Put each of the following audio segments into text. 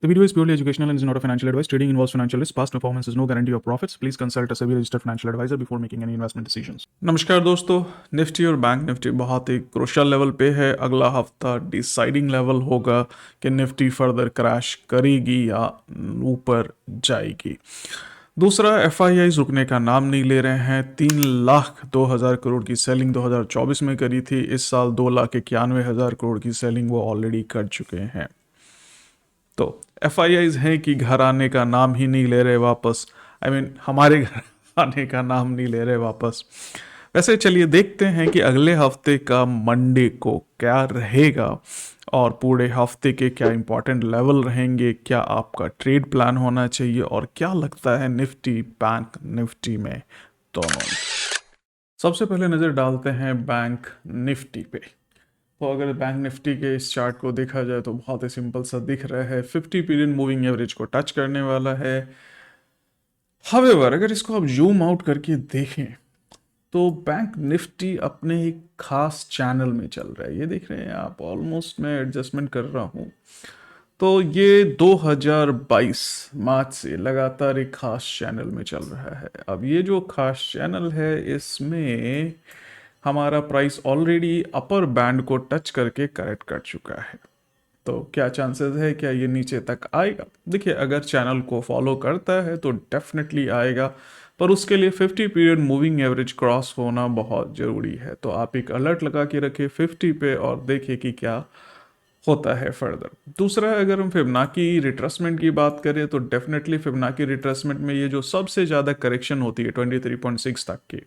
The video is purely educational and is not a financial advice. Trading involves financial risk. Past performance is no guarantee of profits. Please consult a SEBI registered financial advisor before making any investment decisions. नमस्कार दोस्तों, Nifty और bank Nifty बहुत ही crucial level पे है। अगला हफ्ता deciding level होगा कि निफ्टी फर्दर क्रैश करेगी या ऊपर जाएगी। दूसरा, एफआईआई रुकने का नाम नहीं ले रहे हैं। 3,02,000 करोड़ की सेलिंग 2024 में करी थी। इस साल 2,91,000 करोड़ की सेलिंग वो ऑलरेडी कर चुके हैं। तो एफआईआईज हैं कि घर आने का नाम ही नहीं ले रहे वापस। हमारे घर आने का नाम नहीं ले रहे वापस। वैसे चलिए देखते हैं कि अगले हफ्ते का मंडे को क्या रहेगा और पूरे हफ्ते के क्या इंपॉर्टेंट लेवल रहेंगे, क्या आपका ट्रेड प्लान होना चाहिए और क्या लगता है निफ्टी बैंक निफ्टी में दोनों। सबसे पहले नज़र डालते हैं बैंक निफ्टी पे। तो अगर बैंक निफ्टी के इस चार्ट को देखा जाए तो बहुत ही सिंपल सा दिख रहा है। 50 पीरियड मूविंग एवरेज को टच करने वाला है। हावेवर अगर इसको आप जूम आउट करके देखें तो बैंक निफ्टी अपने एक खास चैनल में चल रहा है। ये देख रहे हैं आप, ऑलमोस्ट मैं एडजस्टमेंट कर रहा हूँ तो ये 2022 मार्च से लगातार एक खास चैनल में चल रहा है। अब ये जो खास चैनल है इसमें हमारा प्राइस ऑलरेडी अपर बैंड को टच करके करेक्ट कर चुका है। तो क्या चांसेस है, क्या ये नीचे तक आएगा? देखिए, अगर चैनल को फॉलो करता है तो डेफिनेटली आएगा, पर उसके लिए 50 पीरियड मूविंग एवरेज क्रॉस होना बहुत ज़रूरी है। तो आप एक अलर्ट लगा के रखें 50 पे और देखिए कि क्या होता है फर्दर। दूसरा, अगर हम फिबोनाची रिट्रेसमेंट की बात करें तो डेफिनेटली फिबोनाची रिट्रेसमेंट में ये जो सबसे ज़्यादा करेक्शन होती है 23.6 तक की,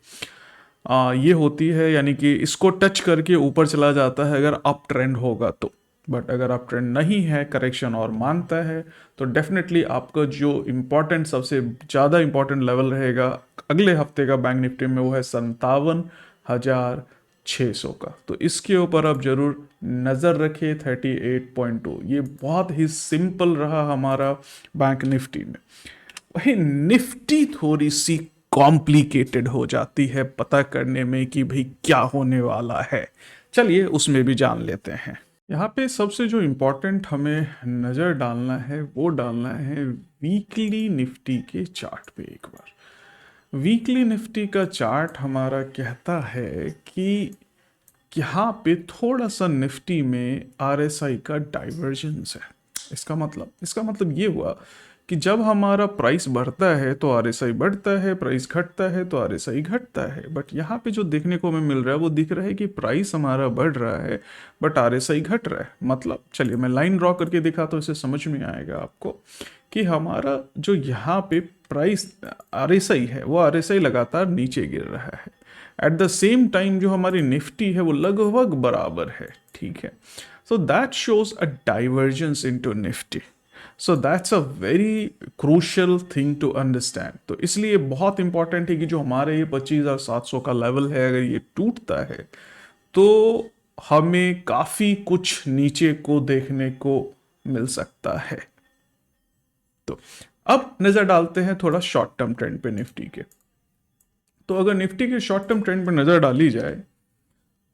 ये होती है, यानी कि इसको टच करके ऊपर चला जाता है अगर अप ट्रेंड होगा तो। बट अगर अप ट्रेंड नहीं है, करेक्शन और मानता है, तो डेफिनेटली आपका जो इम्पोर्टेंट सबसे ज़्यादा इम्पोर्टेंट लेवल रहेगा अगले हफ्ते का बैंक निफ्टी में वो है 57,600 का। तो इसके ऊपर आप जरूर नज़र रखिए। 38.2 ये बहुत ही सिंपल रहा हमारा बैंक निफ्टी में। वही निफ्टी थोड़ी सी कॉम्प्लिकेटेड हो जाती है पता करने में कि भाई क्या होने वाला है। चलिए उसमें भी जान लेते हैं। यहाँ पे सबसे जो इम्पोर्टेंट हमें नज़र डालना है वो डालना है वीकली निफ्टी के चार्ट पे एक बार। वीकली निफ्टी का चार्ट हमारा कहता है कि यहाँ पे थोड़ा सा निफ्टी में आरएसआई का डाइवर्जेंस है। इसका मतलब ये हुआ कि जब हमारा प्राइस बढ़ता है तो आरएसआई बढ़ता है, प्राइस घटता है तो आरएसआई घटता है। बट यहाँ पे जो देखने को हमें मिल रहा है वो दिख रहा है कि प्राइस हमारा बढ़ रहा है बट आरएसआई घट रहा है। मतलब चलिए मैं लाइन ड्रॉ करके दिखा तो इसे समझ में आएगा आपको कि हमारा जो यहाँ पे प्राइस आरएसआई है वो आरएसआई लगातार नीचे गिर रहा है। एट द सेम टाइम जो हमारी निफ्टी है वो लगभग बराबर है। ठीक है, so that shows a divergence into Nifty. So that's a very crucial thing to understand. तो इसलिए बहुत इंपॉर्टेंट है कि जो हमारे ये 25,700 का लेवल है अगर ये टूटता है तो हमें काफ़ी कुछ नीचे को देखने को मिल सकता है। तो अब नज़र डालते हैं थोड़ा शॉर्ट टर्म ट्रेंड पे निफ्टी के। तो अगर निफ्टी के शॉर्ट टर्म ट्रेंड पर नज़र डाली जाए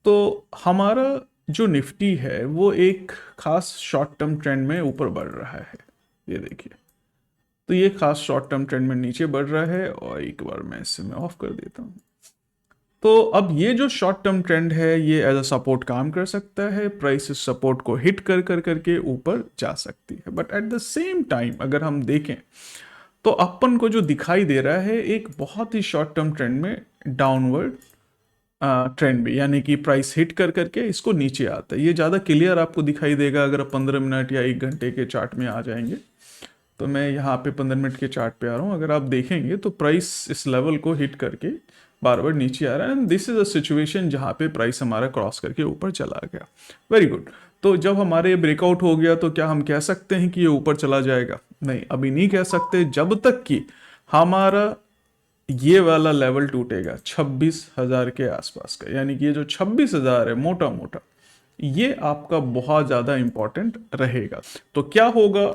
तो हमारा जो निफ्टी है वो एक खास शॉर्ट टर्म ट्रेंड में ऊपर बढ़ रहा है। ये देखिए, तो ये खास शॉर्ट टर्म ट्रेंड में नीचे बढ़ रहा है और एक बार मैं इसे मैं ऑफ कर देता हूँ। तो अब ये जो शॉर्ट टर्म ट्रेंड है ये एज अ सपोर्ट काम कर सकता है। प्राइस इस सपोर्ट को हिट कर कर करके ऊपर जा सकती है। But at the same time अगर हम देखें तो अपन को जो दिखाई दे रहा है एक बहुत ही शॉर्ट टर्म ट्रेंड में डाउनवर्ड ट्रेंड भी, यानी कि प्राइस हिट कर करके इसको नीचे आता है। ये ज़्यादा क्लियर आपको दिखाई देगा अगर आप 15 मिनट या 1 घंटे के चार्ट में आ जाएंगे। तो मैं यहाँ पे 15 मिनट के चार्ट पे आ रहा हूँ। अगर आप देखेंगे तो प्राइस इस लेवल को हिट करके बार बार नीचे आ रहा है and this is a situation जहाँ पे प्राइस हमारा क्रॉस करके ऊपर चला गया। Very good. तो जब हमारे ब्रेकआउट हो गया तो क्या हम कह सकते हैं कि ये ऊपर चला जाएगा? नहीं, अभी नहीं कह सकते जब तक कि हमारा ये वाला लेवल टूटेगा 26,000 के आसपास का। यानी कि ये जो 26,000 है मोटा मोटा ये आपका बहुत ज़्यादा इंपॉर्टेंट रहेगा। तो क्या होगा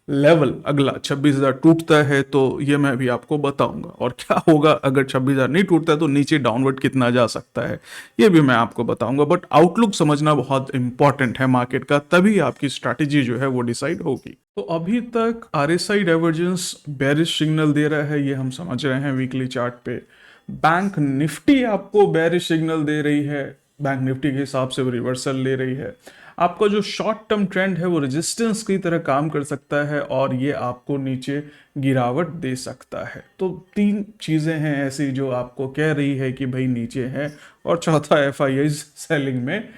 लेवल अगला 26,000 टूटता है तो ये मैं भी आपको बताऊंगा, और क्या होगा अगर 26,000 नहीं टूटता है तो नीचे डाउनवर्ड कितना जा सकता है ये भी मैं आपको बताऊंगा। बट आउटलुक समझना बहुत इंपॉर्टेंट है मार्केट का, तभी आपकी स्ट्रैटेजी जो है वो डिसाइड होगी। तो अभी तक आरएसआई डाइवर्जेंस बेरिश सिग्नल दे रहा है, ये हम समझ रहे हैं वीकली चार्ट पे। बैंक निफ्टी आपको बेरिश सिग्नल दे रही है, बैंक निफ्टी के हिसाब से वो रिवर्सल ले रही है। आपका जो शॉर्ट टर्म ट्रेंड है वो रेजिस्टेंस की तरह काम कर सकता है और ये आपको नीचे गिरावट दे सकता है। तो तीन चीज़ें हैं ऐसी जो आपको कह रही है कि भाई नीचे है, और चौथा एफआईआई सेलिंग में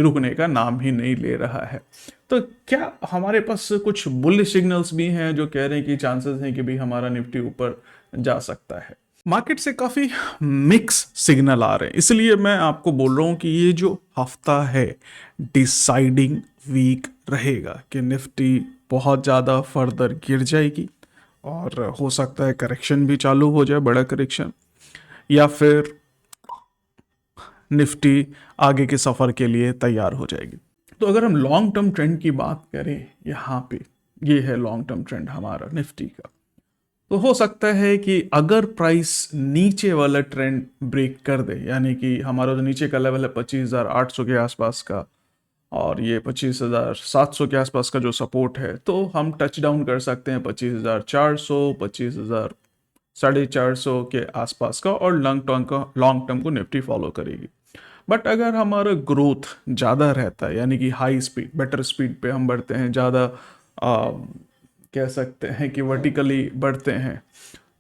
रुकने का नाम ही नहीं ले रहा है। तो क्या हमारे पास कुछ बुलिश सिग्नल्स भी हैं जो कह रहे हैं कि चांसेस हैं कि भाई हमारा निफ्टी ऊपर जा सकता है। मार्केट से काफ़ी मिक्स सिग्नल आ रहे हैं, इसलिए मैं आपको बोल रहा हूँ कि ये जो हफ्ता है डिसाइडिंग वीक रहेगा कि निफ्टी बहुत ज़्यादा फर्दर गिर जाएगी और हो सकता है करेक्शन भी चालू हो जाए, बड़ा करेक्शन, या फिर निफ्टी आगे के सफ़र के लिए तैयार हो जाएगी। तो अगर हम लॉन्ग टर्म ट्रेंड की बात करें, यहाँ पे ये है लॉन्ग टर्म ट्रेंड हमारा निफ्टी का, तो हो सकता है कि अगर प्राइस नीचे वाला ट्रेंड ब्रेक कर दे, यानी कि हमारा जो नीचे का लेवल है 25,800 के आसपास का और ये 25,700 के आसपास का जो सपोर्ट है, तो हम टच डाउन कर सकते हैं 25,400, 25,450 के आसपास का, और लॉन्ग टर्म को निफ्टी फॉलो करेगी। बट अगर हमारा ग्रोथ ज़्यादा रहता है, यानी कि हाई स्पीड बेटर स्पीड पे हम बढ़ते हैं, ज़्यादा कह सकते हैं कि वर्टिकली बढ़ते हैं,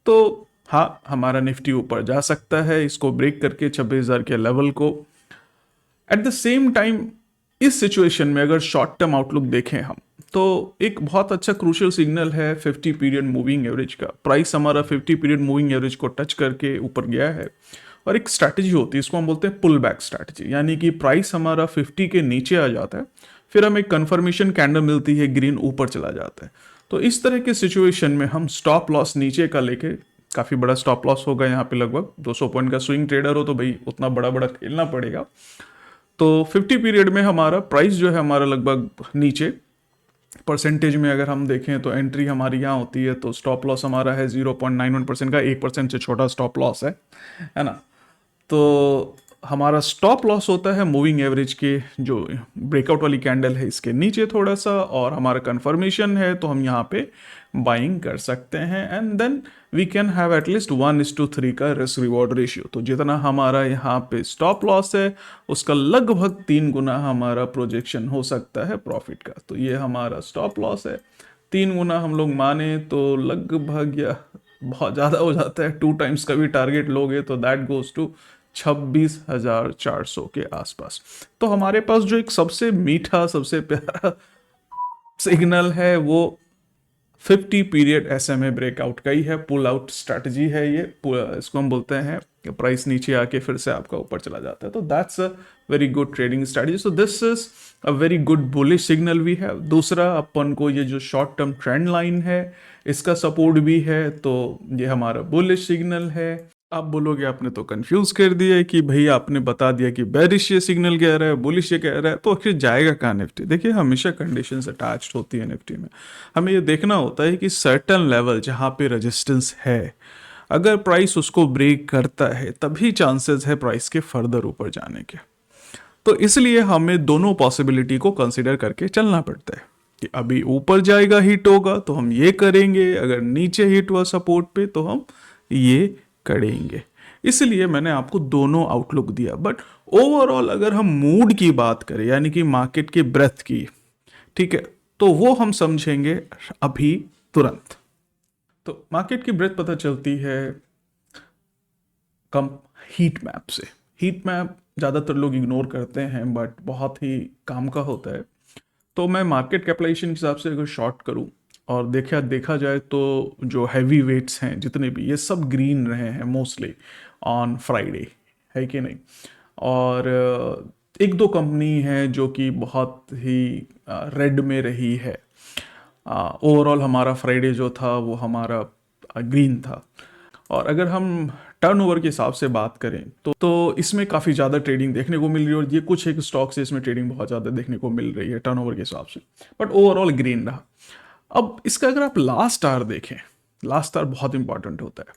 तो हाँ हमारा निफ्टी ऊपर जा सकता है इसको ब्रेक करके 26,000 के लेवल को। एट द सेम टाइम इस सिचुएशन में अगर शॉर्ट टर्म आउटलुक देखें हम, तो एक बहुत अच्छा क्रूशियल सिग्नल है 50 पीरियड मूविंग एवरेज का। प्राइस हमारा 50 पीरियड मूविंग एवरेज को टच करके ऊपर गया है, और एक स्ट्रैटेजी होती है, इसको हम बोलते हैं पुल बैक स्ट्रैटेजी, यानी कि प्राइस हमारा 50 के नीचे आ जाता है, फिर हमें कंफर्मेशन कैंडल मिलती है, ग्रीन ऊपर चला जाता है। तो इस तरह के सिचुएशन में हम स्टॉप लॉस नीचे का लेके, काफ़ी बड़ा स्टॉप लॉस होगा यहाँ पे, लगभग 200 पॉइंट का स्विंग ट्रेडर हो तो भाई उतना बड़ा बड़ा खेलना पड़ेगा। तो 50 पीरियड में हमारा प्राइस जो है हमारा लगभग नीचे, परसेंटेज में अगर हम देखें तो एंट्री हमारी यहाँ होती है, तो स्टॉप लॉस हमारा है 0.91% का, 1% से छोटा स्टॉप लॉस है ना। तो हमारा स्टॉप लॉस होता है मूविंग एवरेज के जो ब्रेकआउट वाली कैंडल है इसके नीचे थोड़ा सा, और हमारा कंफर्मेशन है तो हम यहाँ पे बाइंग कर सकते हैं, and then we can have at least 1:3 का रिस्क रिवॉर्ड रेशियो। तो जितना हमारा यहाँ पे स्टॉप लॉस है उसका लगभग 3 गुना हमारा प्रोजेक्शन हो सकता है प्रॉफिट का। तो ये हमारा स्टॉप लॉस है, 3 गुना हम लोग माने तो लगभग, या बहुत ज़्यादा हो जाता है, 2 टाइम्स का भी टारगेट लोगे तो दैट गोज टू 26,400 के आसपास। तो हमारे पास जो एक सबसे मीठा सबसे प्यारा सिग्नल है वो 50 पीरियड एसएमए ब्रेकआउट का ही है, पुल आउट स्ट्रैटेजी है ये, इसको हम बोलते हैं कि प्राइस नीचे आके फिर से आपका ऊपर चला जाता है। तो that's a very good trading strategy. So this is a very good bullish signal भी है। दूसरा, अपन को ये जो शॉर्ट टर्म ट्रेंड लाइन है इसका सपोर्ट भी है, तो ये हमारा बुलिश सिग्नल है। आप बोलोगे आपने तो कंफ्यूज कर दिया है कि भाई आपने बता दिया कि बेरिश ये सिग्नल कह रहा है, बुलिश ये कह रहा है, तो आखिर जाएगा कहाँ निफ्टी। देखिए हमेशा कंडीशंस अटैच्ड होती है निफ्टी में, हमें ये देखना होता है कि सर्टेन लेवल जहाँ पे रेजिस्टेंस है, अगर प्राइस उसको ब्रेक करता है तभी चांसेस है प्राइस के फर्दर ऊपर जाने के। तो इसलिए हमें दोनों पॉसिबिलिटी को कंसिडर करके चलना पड़ता है कि अभी ऊपर जाएगा, हिट होगा तो हम ये करेंगे, अगर नीचे हिट हुआ सपोर्ट पे तो हम ये करेंगे। इसलिए मैंने आपको दोनों आउटलुक दिया। बट ओवरऑल अगर हम मूड की बात करें, यानी कि मार्केट के ब्रेथ की, ठीक है, तो वो हम समझेंगे अभी तुरंत। तो मार्केट की ब्रेथ पता चलती है कम हीट मैप से। हीट मैप ज़्यादातर लोग इग्नोर करते हैं बट बहुत ही काम का होता है। तो मैं मार्केट कैपिटलाइजेशन के हिसाब से अगर शॉर्ट करूं और देखा जाए तो जो हैवी वेट्स हैं जितने भी, ये सब ग्रीन रहे हैं मोस्टली ऑन फ्राइडे, है कि नहीं। और एक दो कंपनी है जो कि बहुत ही रेड में रही है। ओवरऑल हमारा फ्राइडे जो था वो हमारा ग्रीन था। और अगर हम टर्नओवर के हिसाब से बात करें तो इसमें काफ़ी ज़्यादा ट्रेडिंग देखने को मिल रही है, और ये कुछ एक स्टॉक से इसमें ट्रेडिंग बहुत ज़्यादा देखने को मिल रही है टर्नओवर के हिसाब से, बट ओवरऑल ग्रीन रहा। अब इसका अगर आप लास्ट आवर देखें, लास्ट आवर बहुत इंपॉर्टेंट होता है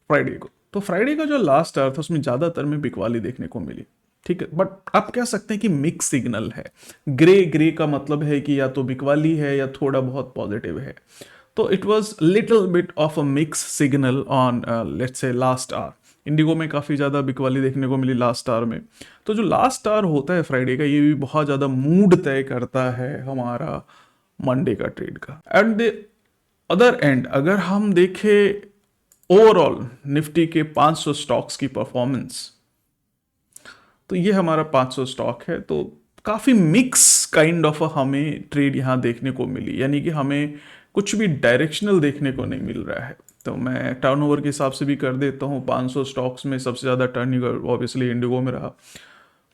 फ्राइडे को। तो फ्राइडे का जो लास्ट आवर था उसमें ज़्यादातर में बिकवाली देखने को मिली, ठीक है। बट आप कह सकते हैं कि मिक्स सिग्नल है। ग्रे ग्रे का मतलब है कि या तो बिकवाली है या थोड़ा बहुत पॉजिटिव है। तो it was little bit of a mix signal on let's say last hour. Indigo में काफ़ी ज़्यादा बिकवाली देखने को मिली लास्ट आवर में। तो जो लास्ट आवर होता है फ्राइडे का, ये भी बहुत ज़्यादा मूड तय करता है हमारा मंडे का ट्रेड का। एट द अदर एंड अगर हम देखें ओवरऑल निफ्टी के 500 स्टॉक्स की परफॉर्मेंस, तो ये हमारा 500 स्टॉक है। तो काफ़ी मिक्स काइंड ऑफ हमें ट्रेड यहाँ देखने को मिली, यानी कि हमें कुछ भी डायरेक्शनल देखने को नहीं मिल रहा है। तो मैं टर्नओवर के हिसाब से भी कर देता हूँ, 500 स्टॉक्स में सबसे ज़्यादा टर्न ऑब्वियसली इंडिगो में रहा।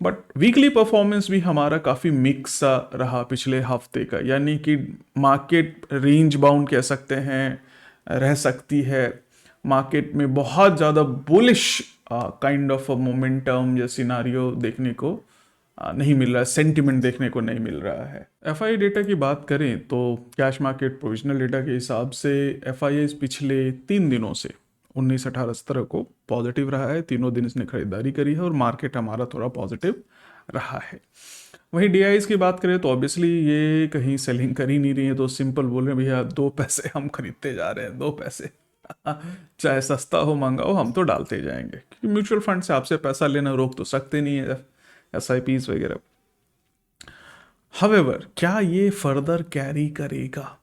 बट वीकली परफॉर्मेंस भी हमारा काफ़ी मिक्स सा रहा पिछले हफ्ते का, यानी कि मार्केट रेंज बाउंड कह सकते हैं, रह सकती है। मार्केट में बहुत ज़्यादा बुलिश काइंड ऑफ मोमेंटम या सिनारियो देखने को नहीं मिल रहा है, सेंटिमेंट देखने को नहीं मिल रहा है। एफआई डेटा की बात करें तो कैश मार्केट प्रोविजनल डेटा के हिसाब से एफआई पिछले 3 दिनों से 19, 18, 17 को पॉजिटिव रहा है। तीनों दिन इसने खरीदारी करी है और मार्केट हमारा थोड़ा पॉजिटिव रहा है। वहीं डीआईज की बात करें तो ऑब्वियसली ये कहीं सेलिंग कर ही नहीं रही है, तो सिंपल बोल रहे हैं भैया 2 पैसे हम खरीदते जा रहे हैं, 2 पैसे चाहे सस्ता हो महंगा हो हम तो डालते जाएंगे, क्योंकि म्यूचुअल फंड से आपसे पैसा लेना रोक तो सकते नहीं है SIPs वगैरह। हवेवर क्या ये फर्दर कैरी करेगा?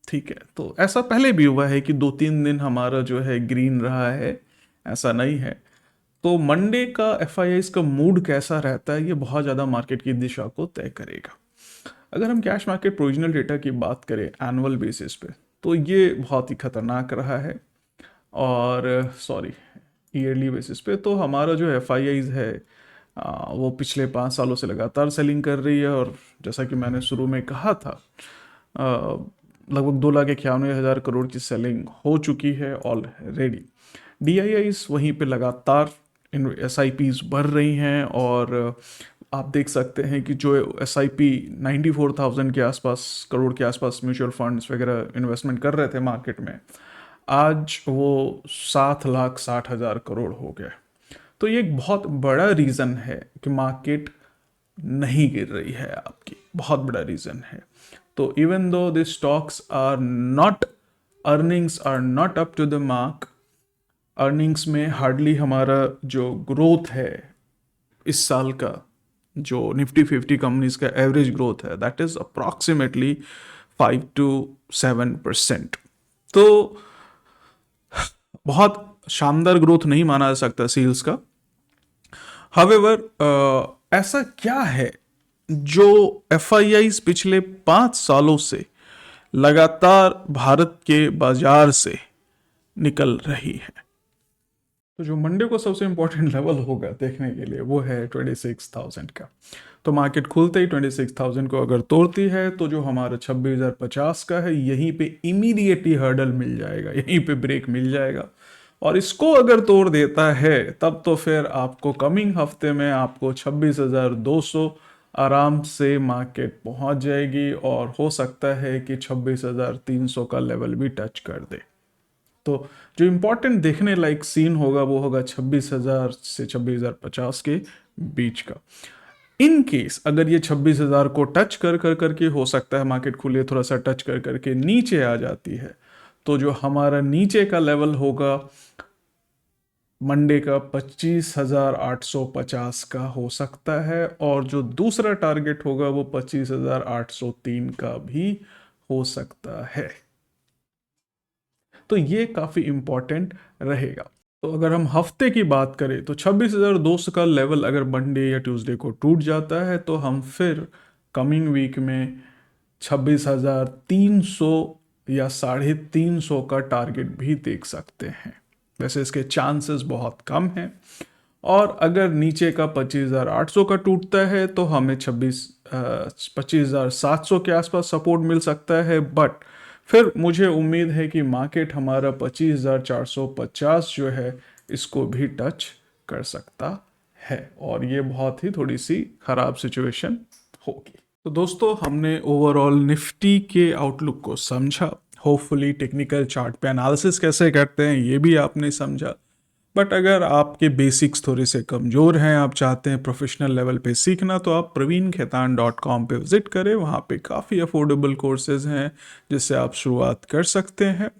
ठीक है, तो ऐसा पहले भी हुआ है कि 2-3 दिन हमारा जो है ग्रीन रहा है, ऐसा नहीं है। तो मंडे का FIIs का मूड कैसा रहता है, ये बहुत ज़्यादा मार्केट की दिशा को तय करेगा। अगर हम कैश मार्केट प्रोविजनल डेटा की बात करें एनुअल बेसिस पे, तो ये बहुत ही खतरनाक रहा है। और सॉरी, ईयरली बेसिस पे तो हमारा जो FIIs है वो पिछले 5 सालों से लगातार सेलिंग कर रही है। और जैसा कि मैंने शुरू में कहा था, लगभग 2,91,000 करोड़ की सेलिंग हो चुकी है ऑलरेडी। DIIs वहीं पे लगातार SIPs बढ़ रही हैं। और आप देख सकते हैं कि जो SIP 94,000 के आसपास करोड़ के आसपास म्यूचुअल फंड्स वगैरह इन्वेस्टमेंट कर रहे थे मार्केट में, आज वो 7,60,000 करोड़ हो गए। तो ये एक बहुत बड़ा रीज़न है कि मार्केट नहीं गिर रही है आपकी, बहुत बड़ा रीज़न है। तो even though the stocks are not, earnings are not up to the mark, earnings में हार्डली हमारा जो ग्रोथ है इस साल का, जो निफ्टी 50 कंपनीज का एवरेज ग्रोथ है, दैट इज अप्रॉक्सीमेटली 5 to 7%। तो बहुत शानदार ग्रोथ नहीं माना जा सकता सेल्स का। हावेवर ऐसा क्या है जो FIIs पिछले 5 सालों से लगातार भारत के बाजार से निकल रही है? तो जो मंडे को सबसे इंपॉर्टेंट लेवल होगा देखने के लिए वो है 26,000 का। तो मार्केट खुलते ही 26,000 को अगर तोड़ती है तो जो हमारा 26,050 का है, यहीं पे इमीडिएटली हर्डल मिल जाएगा, यहीं पे ब्रेक मिल जाएगा। और इसको अगर तोड़ देता है तब तो फिर आपको कमिंग हफ्ते में आपको 26,200 आराम से मार्केट पहुंच जाएगी। और हो सकता है कि 26,300 का लेवल भी टच कर दे। तो जो इंपॉर्टेंट देखने लायक सीन होगा वो होगा 26,000 से 26,050 के बीच का। इन केस अगर ये 26,000 को टच कर करके हो सकता है मार्केट खुले थोड़ा सा टच कर करके नीचे आ जाती है, तो जो हमारा नीचे का लेवल होगा मंडे का 25,850 का हो सकता है। और जो दूसरा टारगेट होगा वो 25,803 का भी हो सकता है। तो ये काफ़ी इंपॉर्टेंट रहेगा। तो अगर हम हफ्ते की बात करें तो 26,200 का लेवल अगर मंडे या ट्यूसडे को टूट जाता है तो हम फिर कमिंग वीक में 26,300 या 350 का टारगेट भी देख सकते हैं। वैसे इसके चांसेस बहुत कम हैं। और अगर नीचे का 25,800 का टूटता है तो हमें 25,700 के आसपास सपोर्ट मिल सकता है। बट फिर मुझे उम्मीद है कि मार्केट हमारा 25,450 जो है इसको भी टच कर सकता है। और ये बहुत ही थोड़ी सी ख़राब सिचुएशन होगी। तो दोस्तों हमने ओवरऑल निफ्टी के आउटलुक को समझा, होपफुली टेक्निकल चार्ट पे एनालिसिस कैसे करते हैं ये भी आपने समझा। बट अगर आपके बेसिक्स थोड़े से कमज़ोर हैं, आप चाहते हैं प्रोफेशनल लेवल पे सीखना, तो आप praveenkhaitan.com पे विज़िट करें। वहाँ पे काफ़ी अफोर्डेबल कोर्सेज हैं जिससे आप शुरुआत कर सकते हैं।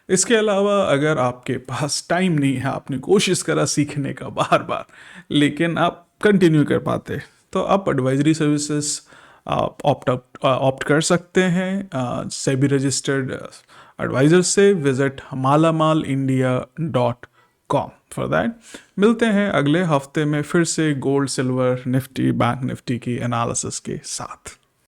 इसके अलावा अगर आपके पास टाइम नहीं है, आपने कोशिश करा सीखने का बार बार लेकिन आप कंटिन्यू कर पाते, तो आप एडवाइजरी सर्विसेज आप ऑप्ट कर सकते हैं सेबी रजिस्टर्ड एडवाइज़र से। Visit malamalindia.com for that. मिलते हैं अगले हफ्ते में फिर से gold, silver, Nifty, bank Nifty की एनालिसिस के साथ।